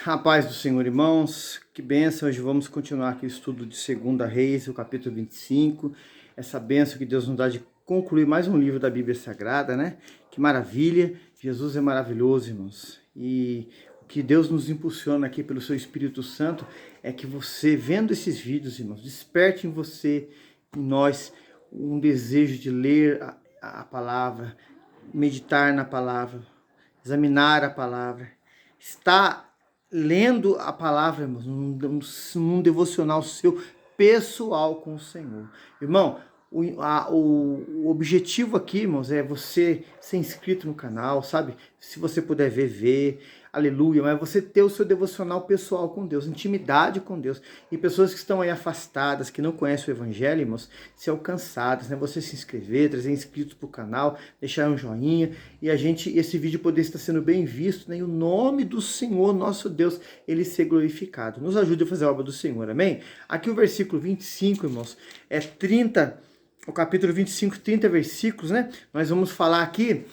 A paz do Senhor, irmãos, que bênção. Hoje vamos continuar aqui o estudo de 2 Reis, o capítulo 25. Essa bênção que Deus nos dá de concluir mais um livro da Bíblia Sagrada, né? Que maravilha. Jesus é maravilhoso, irmãos. E o que Deus nos impulsiona aqui pelo seu Espírito Santo é que você, vendo esses vídeos, irmãos, desperte em você, em nós, um desejo de ler a palavra, meditar na palavra, examinar a palavra, estar lendo a palavra, irmãos, num devocional seu pessoal com o Senhor. Irmão, o objetivo aqui, irmãos, é você ser inscrito no canal, sabe? Se você puder ver, aleluia, mas você ter o seu devocional pessoal com Deus, intimidade com Deus. E pessoas que estão aí afastadas, que não conhecem o Evangelho, irmãos, ser alcançadas, né? Você se inscrever, trazer inscritos para o canal, deixar um joinha, e esse vídeo poder estar sendo bem visto, né? E o nome do Senhor, nosso Deus, ele ser glorificado. Nos ajude a fazer a obra do Senhor, amém? Aqui o versículo 25, irmãos, é 30, o capítulo 25, 30 versículos, né? Nós vamos falar aqui,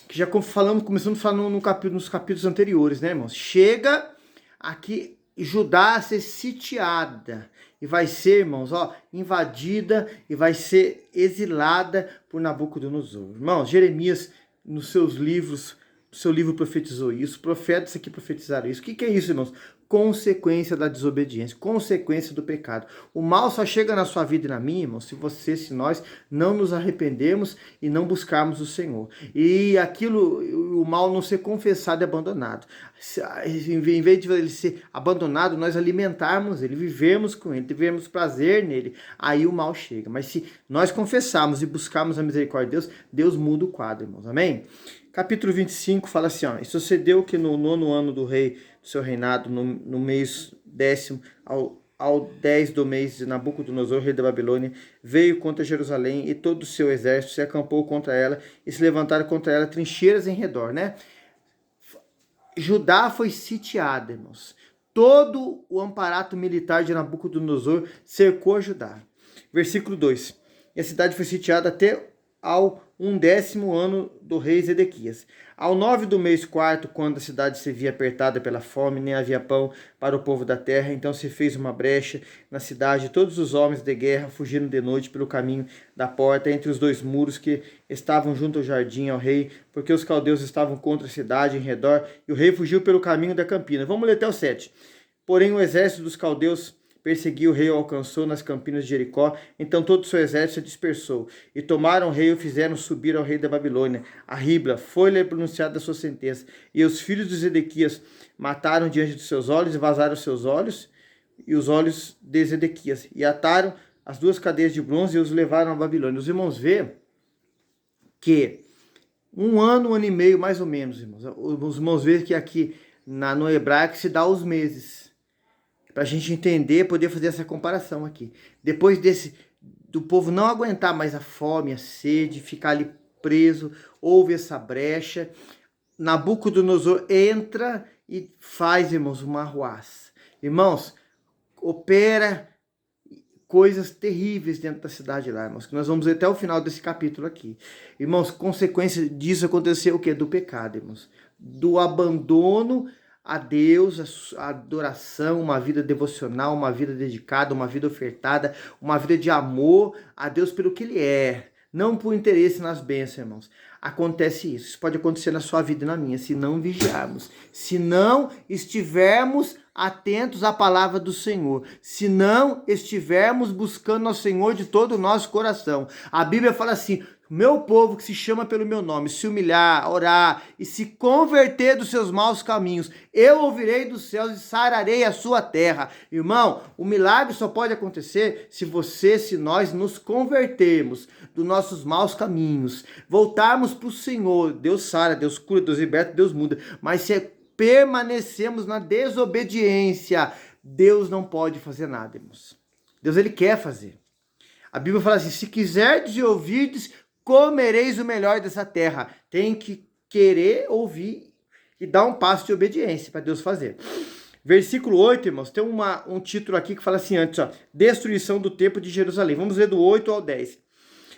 que já começamos a falar nos capítulos anteriores, né, irmãos? Chega aqui Judá a ser sitiada e vai ser, irmãos, invadida e vai ser exilada por Nabucodonosor. Irmãos, Jeremias, nos seus livros, no seu livro profetizou isso, profetas aqui profetizaram isso. O que é isso, irmãos? Consequência da desobediência, consequência do pecado. O mal só chega na sua vida e na minha, irmão, se nós não nos arrependermos e não buscarmos o Senhor. E o mal não ser confessado e abandonado. Em vez de ele ser abandonado, nós alimentarmos ele, vivemos com ele, tivemos prazer nele, aí o mal chega. Mas se nós confessarmos e buscarmos a misericórdia de Deus, Deus muda o quadro, irmãos. Amém? Capítulo 25 fala assim, e sucedeu que no 9º ano do rei do seu reinado, no mês 10º, ao 10 do mês de Nabucodonosor, rei da Babilônia, veio contra Jerusalém e todo o seu exército se acampou contra ela e se levantaram contra ela trincheiras em redor, né? Judá foi sitiada, irmãos. Todo o aparato militar de Nabucodonosor cercou Judá. Versículo 2. E a cidade foi sitiada até ao 10º ano do rei Zedequias. Ao 9 do mês 4, quando a cidade se via apertada pela fome, nem havia pão para o povo da terra, então se fez uma brecha na cidade, todos os homens de guerra fugiram de noite pelo caminho da porta, entre os dois muros que estavam junto ao jardim ao rei, porque os caldeus estavam contra a cidade em redor, e o rei fugiu pelo caminho da campina. Vamos ler até o 7. Porém o exército dos caldeus perseguiu o rei, o alcançou nas campinas de Jericó, então todo o seu exército se dispersou, e tomaram o rei e o fizeram subir ao rei da Babilônia, a Ribla, foi-lhe pronunciada a sua sentença, e os filhos de Zedequias mataram diante dos seus olhos, e vazaram os seus olhos, e os olhos de Zedequias, e ataram as duas cadeias de bronze, e os levaram à Babilônia. Os irmãos vê que um ano e meio, mais ou menos, irmãos, os irmãos vê que aqui no hebraico se dá os meses, para a gente entender, poder fazer essa comparação aqui. Depois do povo não aguentar mais a fome, a sede, ficar ali preso, houve essa brecha, Nabucodonosor entra e faz, irmãos, uma arruaça. Irmãos, opera coisas terríveis dentro da cidade lá, irmãos, que nós vamos ver até o final desse capítulo aqui. Irmãos, consequência disso aconteceu o quê? Do pecado, irmãos. Do abandono a Deus, a adoração, uma vida devocional, uma vida dedicada, uma vida ofertada, uma vida de amor a Deus pelo que Ele é, não por interesse nas bênçãos, irmãos. Acontece isso pode acontecer na sua vida e na minha, se não vigiarmos, se não estivermos atentos à palavra do Senhor, se não estivermos buscando ao Senhor de todo o nosso coração. A Bíblia fala assim: meu povo que se chama pelo meu nome, se humilhar, orar e se converter dos seus maus caminhos, eu ouvirei dos céus e sararei a sua terra. Irmão, o milagre só pode acontecer se nós nos convertermos dos nossos maus caminhos, voltarmos para o Senhor. Deus sara, Deus cura, Deus liberta, Deus muda. Mas se permanecemos na desobediência, Deus não pode fazer nada, irmãos. Deus, ele quer fazer. A Bíblia fala assim: se quiserdes e ouvirdes, comereis o melhor dessa terra. Tem que querer ouvir e dar um passo de obediência para Deus fazer. Versículo 8, irmãos, tem um título aqui que fala assim antes, destruição do templo de Jerusalém. Vamos ler do 8 ao 10.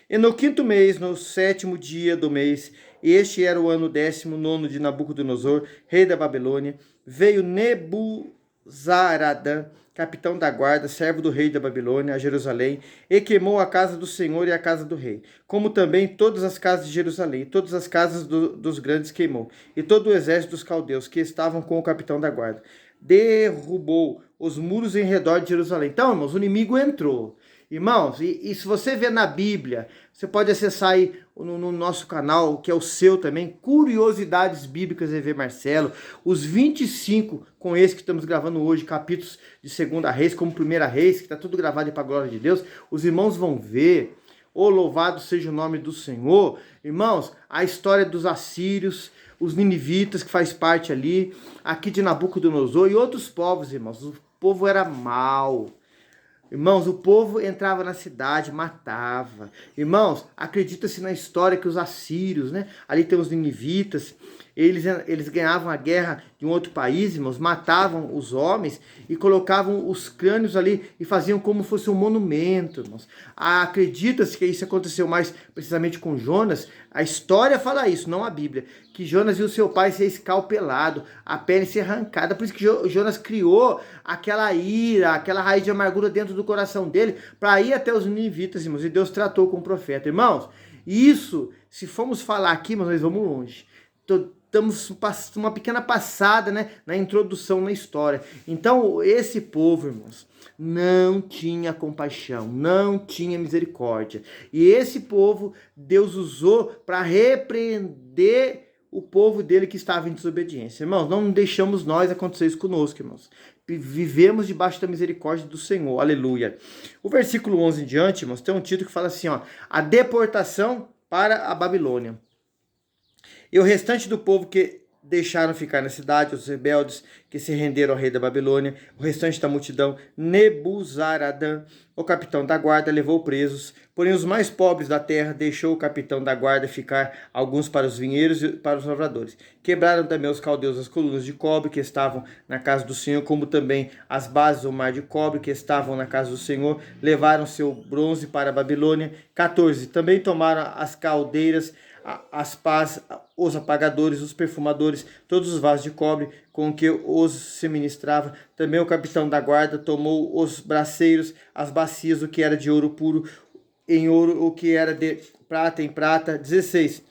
E no 5º mês, no 7º dia do mês, este era o ano 19º de Nabucodonosor, rei da Babilônia, veio Nebuzaradã, capitão da guarda, servo do rei da Babilônia, a Jerusalém, e queimou a casa do Senhor e a casa do rei, como também todas as casas de Jerusalém, e todas as casas dos grandes queimou, e todo o exército dos caldeus que estavam com o capitão da guarda. Derrubou os muros em redor de Jerusalém. Então, irmãos, o inimigo entrou. Irmãos, e se você ver na Bíblia, você pode acessar aí no nosso canal, que é o seu também, Curiosidades Bíblicas EV Marcelo, os 25 com esse que estamos gravando hoje, capítulos de Segunda Reis, como Primeira Reis, que está tudo gravado para a glória de Deus, os irmãos vão ver, louvado seja o nome do Senhor, irmãos, a história dos assírios, os ninivitas, que faz parte ali, aqui de Nabucodonosor e outros povos, irmãos, o povo era mau. Irmãos, o povo entrava na cidade, matava. Irmãos, acredita-se na história que os assírios, né? Ali tem os ninivitas, eles ganhavam a guerra de um outro país, irmãos, matavam os homens e colocavam os crânios ali e faziam como fosse um monumento, irmãos. Acredita-se que isso aconteceu mais precisamente com Jonas. A história fala isso, não a Bíblia. Que Jonas viu seu pai ser escalpelado, a pele ser arrancada. Por isso que Jonas criou aquela ira, aquela raiz de amargura dentro do coração dele, para ir até os ninivitas, irmãos. E Deus tratou com o profeta. Irmãos, isso, se formos falar aqui, mas nós vamos longe. Estamos uma pequena passada, né, na introdução na história. Então, esse povo, irmãos, não tinha compaixão, não tinha misericórdia. E esse povo, Deus usou para repreender o povo dele que estava em desobediência. Irmãos, não deixamos nós acontecer isso conosco, irmãos. Vivemos debaixo da misericórdia do Senhor. Aleluia. O versículo 11 em diante, irmãos, tem um título que fala assim, ó, a deportação para a Babilônia. E o restante do povo que deixaram ficar na cidade, os rebeldes que se renderam ao rei da Babilônia, o restante da multidão, Nebuzaradã, o capitão da guarda, levou presos. Porém, os mais pobres da terra deixou o capitão da guarda ficar, alguns para os vinheiros e para os lavradores. Quebraram também os caldeus as colunas de cobre que estavam na casa do Senhor, como também as bases do mar de cobre que estavam na casa do Senhor. Levaram seu bronze para a Babilônia. 14. Também tomaram as caldeiras, as pás, os apagadores, os perfumadores, todos os vasos de cobre com que os se ministrava. Também o capitão da guarda tomou os braceiros, as bacias, o que era de ouro puro em ouro, o que era de prata em prata. 16.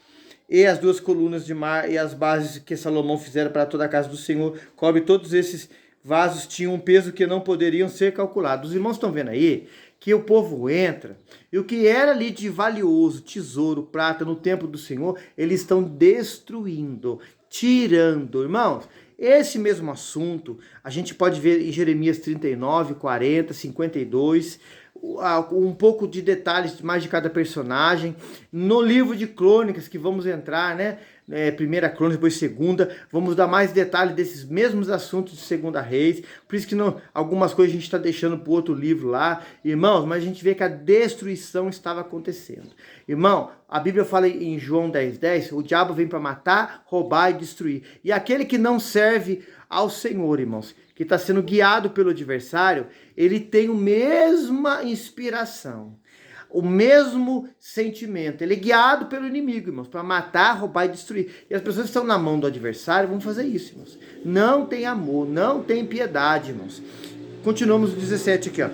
E as duas colunas de mar e as bases que Salomão fizera para toda a casa do Senhor. Cobre todos esses vasos tinham um peso que não poderiam ser calculados. Os irmãos estão vendo aí que o povo entra, e o que era ali de valioso, tesouro, prata, no templo do Senhor, eles estão destruindo, tirando. Irmãos, esse mesmo assunto, a gente pode ver em Jeremias 39, 40, 52, um pouco de detalhes mais de cada personagem. No livro de Crônicas, que vamos entrar, né? Primeira Crônica, depois Segunda, vamos dar mais detalhes desses mesmos assuntos de Segunda Reis. Por isso que não, algumas coisas a gente está deixando para o outro livro lá, irmãos, mas a gente vê que a destruição estava acontecendo. Irmão, a Bíblia fala em João 10:10, o diabo vem para matar, roubar e destruir. E aquele que não serve ao Senhor, irmãos, que está sendo guiado pelo adversário, ele tem a mesma inspiração, o mesmo sentimento. Ele é guiado pelo inimigo, irmãos, para matar, roubar e destruir. E as pessoas que estão na mão do adversário vão fazer isso, irmãos. Não tem amor, não tem piedade, irmãos. Continuamos no 17 aqui, ó.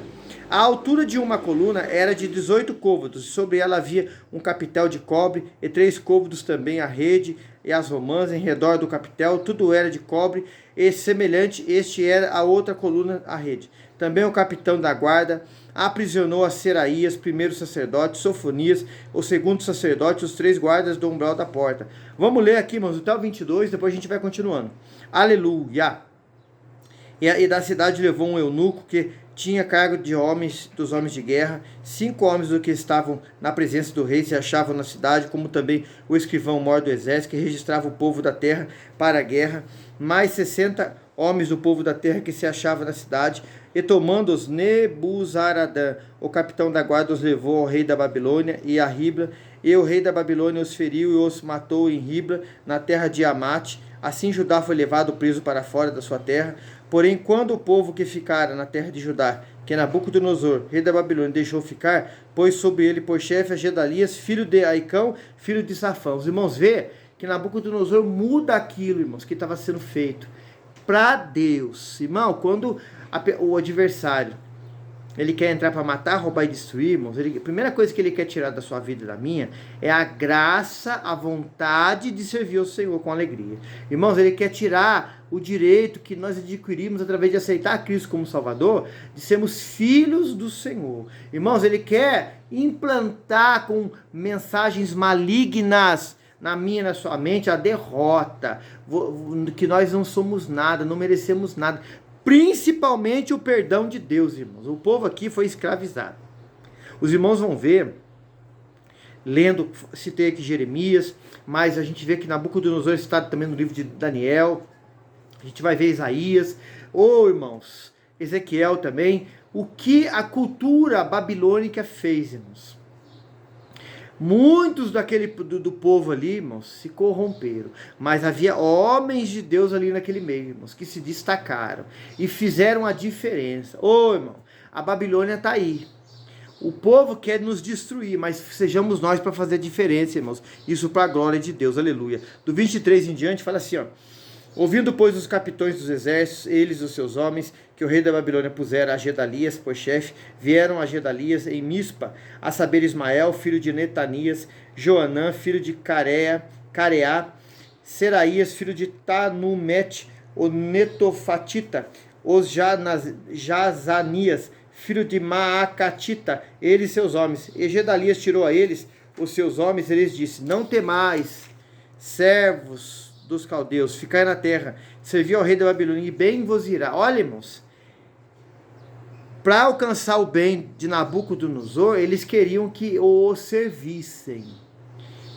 A altura de uma coluna era de 18 côvados, e sobre ela havia um capitel de cobre, e 3 côvados também a rede e as romãs em redor do capitel, tudo era de cobre, e semelhante este era a outra coluna, a rede. Também o capitão da guarda aprisionou a Seraías, primeiro sacerdote, Sofonias, o segundo sacerdote, os 3 guardas do umbral da porta. Vamos ler aqui, irmãos, até o 22, depois a gente vai continuando. Aleluia! E da cidade levou um eunuco que tinha cargo de dos homens de guerra. 5 homens do que estavam na presença do rei se achavam na cidade, como também o escrivão-mor do exército, que registrava o povo da terra para a guerra, mais 60 homens do povo da terra que se achavam na cidade. E tomando-os Nebuzaradã, o capitão da guarda, os levou ao rei da Babilônia e a Ribla, e o rei da Babilônia os feriu e os matou em Ribla, na terra de Amate. Assim Judá foi levado preso para fora da sua terra. Porém, quando o povo que ficara na terra de Judá, que Nabucodonosor, rei da Babilônia, deixou ficar, pôs sobre ele por chefe a Gedalias, filho de Aicão, filho de Safão. Os irmãos vê que Nabucodonosor muda aquilo, irmãos, que estava sendo feito. para Deus. Irmão, quando o adversário ele quer entrar para matar, roubar e destruir, irmãos, a primeira coisa que ele quer tirar da sua vida e da minha é a graça, a vontade de servir ao Senhor com alegria. Irmãos, ele quer tirar o direito que nós adquirimos através de aceitar Cristo como Salvador, de sermos filhos do Senhor. Irmãos, ele quer implantar com mensagens malignas na minha e na sua mente a derrota, que nós não somos nada, não merecemos nada. Principalmente o perdão de Deus, irmãos. O povo aqui foi escravizado. Os irmãos vão ver, lendo, citei aqui Jeremias, mas a gente vê que Nabucodonosor está também no livro de Daniel. A gente vai ver Isaías. Irmãos, Ezequiel também. O que a cultura babilônica fez, irmãos? Muitos do povo ali, irmãos, se corromperam. Mas havia homens de Deus ali naquele meio, irmãos, que se destacaram e fizeram a diferença. Irmão, a Babilônia está aí. O povo quer nos destruir, mas sejamos nós para fazer a diferença, irmãos. Isso para a glória de Deus, aleluia. Do 23 em diante, fala assim, ó. Ouvindo, pois, os capitões dos exércitos, eles e os seus homens, que o rei da Babilônia pusera a Gedalias por chefe, vieram a Gedalias em Mispa, a saber Ismael, filho de Netanias, Joanã, filho de Careá, Seraías, filho de Tanumete, o Netofatita, os Jazanias, filho de Maacatita, eles e seus homens. E Gedalias tirou a eles os seus homens, e eles disse, não temais, servos dos caldeus, ficai na terra, servi ao rei da Babilônia, e bem vos irá. Olha, irmãos, para alcançar o bem de Nabucodonosor, eles queriam que o servissem.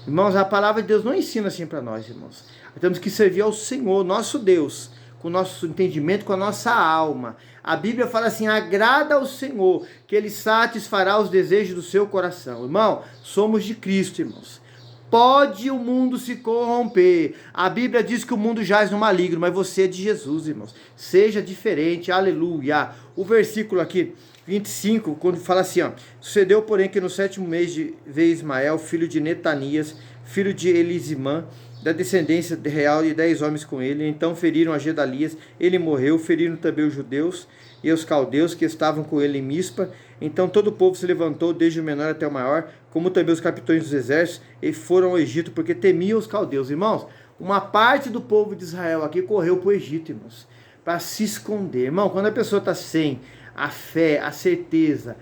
Irmãos, a palavra de Deus não ensina assim para nós, irmãos. Nós temos que servir ao Senhor, nosso Deus, com o nosso entendimento, com a nossa alma. A Bíblia fala assim, agrada ao Senhor, que Ele satisfará os desejos do seu coração. Irmão, somos de Cristo, irmãos. Pode o mundo se corromper. A Bíblia diz que o mundo jaz no maligno, mas você é de Jesus, irmãos. Seja diferente, aleluia. O versículo aqui, 25, quando fala assim, ó. Sucedeu, porém, que no 7º mês veio Ismael, filho de Netanias, filho de Elisimã, da descendência real, e 10 homens com ele. Então feriram a Gedalias, ele morreu, feriram também os judeus e os caldeus que estavam com ele em Mispa. Então todo o povo se levantou, desde o menor até o maior, como também os capitães dos exércitos, e foram ao Egito, porque temiam os caldeus. Irmãos, uma parte do povo de Israel aqui correu para o Egito, irmãos, para se esconder. Irmão, quando a pessoa está sem a fé, a certeza,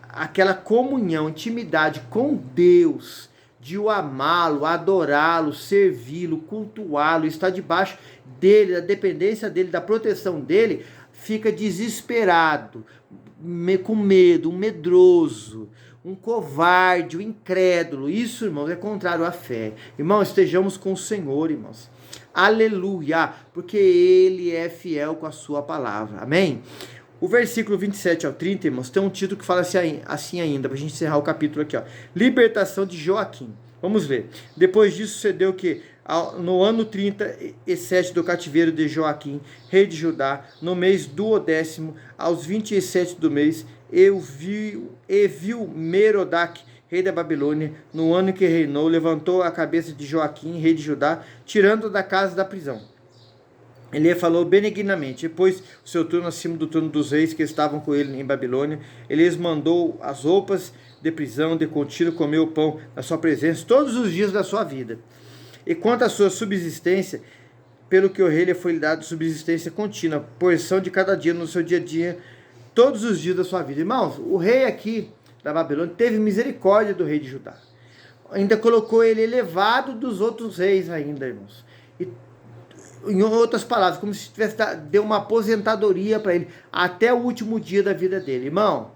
aquela comunhão, intimidade com Deus, de o amá-lo, adorá-lo, servi-lo, cultuá-lo, estar debaixo dele, da dependência dele, da proteção dele, fica desesperado, com medo, um medroso, um covarde, um incrédulo. Isso, irmãos, é contrário à fé. Irmãos, estejamos com o Senhor, irmãos. Aleluia, porque Ele é fiel com a sua palavra. Amém? O versículo 27 ao 30, irmãos, tem um título que fala assim ainda, para a gente encerrar o capítulo aqui, ó. Libertação de Joaquim. Vamos ler. Depois disso, sucedeu que no ano 37 do cativeiro de Joaquim, rei de Judá, no mês 12º, aos 27 do mês, viu Merodach, rei da Babilônia, no ano em que reinou, levantou a cabeça de Joaquim, rei de Judá, tirando-o da casa da prisão. Ele falou benignamente, e pôs o seu trono acima do trono dos reis que estavam com ele em Babilônia. Ele lhes mandou as roupas de prisão, de contínuo comeu o pão na sua presença todos os dias da sua vida. E quanto à sua subsistência, pelo que o rei lhe foi dado subsistência contínua, porção de cada dia no seu dia a dia, todos os dias da sua vida. Irmãos, o rei aqui da Babilônia teve misericórdia do rei de Judá. Ainda colocou ele elevado dos outros reis ainda, irmãos. E, em outras palavras, como se tivesse deu uma aposentadoria para ele até o último dia da vida dele. Irmão,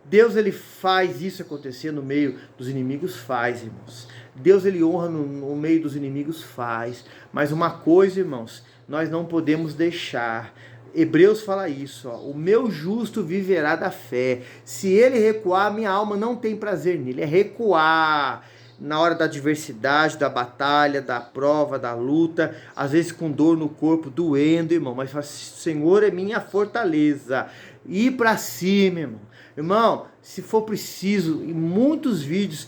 Deus ele faz isso acontecer no meio dos inimigos? Faz, irmãos. Deus ele honra no meio dos inimigos? Faz. Mas uma coisa, irmãos, nós não podemos deixar. Hebreus fala isso, ó, o meu justo viverá da fé. Se ele recuar, minha alma não tem prazer nele. É recuar. na hora da adversidade, da batalha, da prova, da luta, às vezes com dor no corpo, doendo, irmão, mas fala, Senhor é minha fortaleza. Ir para cima, irmão. Irmão, se for preciso, em muitos vídeos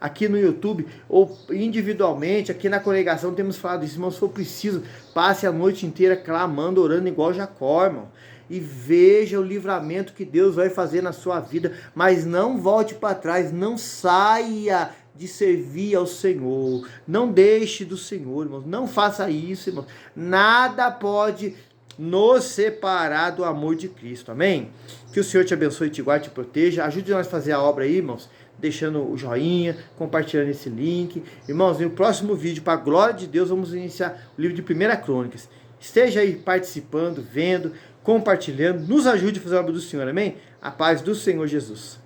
aqui no YouTube ou individualmente, aqui na congregação temos falado isso, irmão, se for preciso, passe a noite inteira clamando, orando igual Jacó, irmão. E veja o livramento que Deus vai fazer na sua vida, mas não volte para trás, não saia de servir ao Senhor, não deixe do Senhor, irmão, não faça isso, irmão. Nada pode nos separar do amor de Cristo, amém? Que o Senhor te abençoe, te guarde, te proteja, ajude nós a fazer a obra aí, irmãos, deixando o joinha, compartilhando esse link. Irmãos, no próximo vídeo, para a glória de Deus, vamos iniciar o livro de 1 Crônicas. Esteja aí participando, vendo, compartilhando, nos ajude a fazer a obra do Senhor, amém? A paz do Senhor Jesus.